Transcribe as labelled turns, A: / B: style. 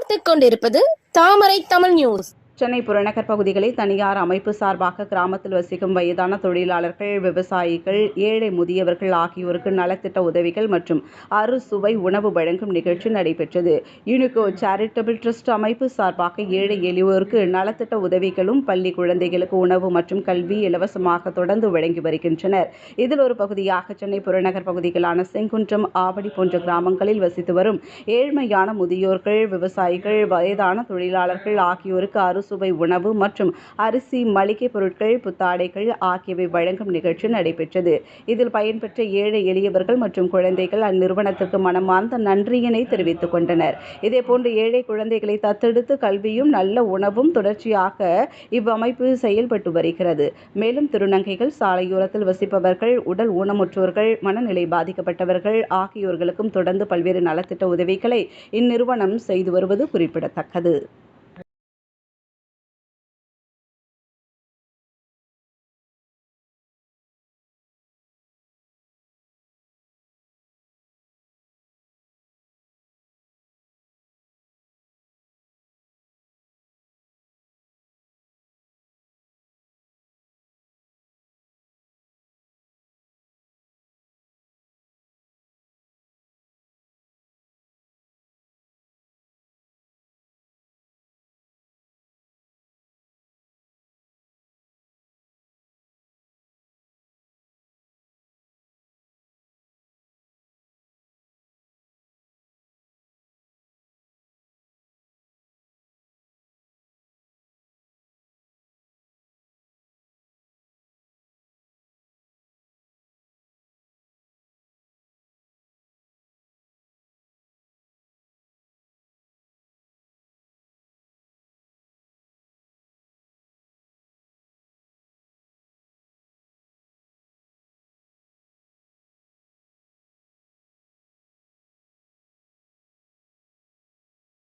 A: பார்த்துக் கொண்டிருப்பது தாமரை தமிழ் நியூஸ்.
B: சென்னை புறநகர் பகுதிகளில் தனியார் அமைப்பு சார்பாக கிராமத்தில் வசிக்கும் வயதான தொழிலாளர்கள், விவசாயிகள், ஏழை முதியவர்கள் ஆகியோருக்கு நலத்திட்ட உதவிகள் மற்றும் அறுசுவை உணவு வழங்கும் நிகழ்ச்சி நடைபெற்றது. யூனிகோ சேரிட்டபிள் ட்ரஸ்ட் அமைப்பு சார்பாக ஏழை எளியோருக்கு நலத்திட்ட உதவிகளும், பள்ளி குழந்தைகளுக்கு உணவு மற்றும் கல்வி இலவசமாக தொடர்ந்து வழங்கி வருகின்றனர். இதில் ஒரு பகுதியாக சென்னை புறநகர் பகுதிகளான செங்குன்றம், ஆவடி போன்ற கிராமங்களில் வசித்து வரும் ஏழ்மையான முதியோர்கள், விவசாயிகள், வயதான தொழிலாளர்கள் ஆகியோருக்கு சுவை உணவு மற்றும் அரிசி, மளிகை பொருட்கள், புத்தாடைகள் ஆகியவை வழங்கும் நிகழ்ச்சி நடைபெற்றது. இதில் பயன்பெற்ற ஏழை எளியவர்கள் மற்றும் குழந்தைகள் அந்நிறுவனத்திற்கு மனமார்ந்த நன்றியினை தெரிவித்துக் கொண்டனர். இதேபோன்று ஏழை குழந்தைகளை தத்தெடுத்து கல்வியும் நல்ல உணவும் தொடர்ச்சியாக இவ்வமைப்பு செயல்பட்டு வருகிறது. மேலும் திருநங்கைகள், சாலையோரத்தில் வசிப்பவர்கள், உடல் ஊனமுற்றோர்கள், மனநிலை பாதிக்கப்பட்டவர்கள் ஆகியோர்களுக்கும் தொடர்ந்து பல்வேறு நலத்திட்ட உதவிகளை இந்நிறுவனம் செய்து வருவது குறிப்பிடத்தக்கது.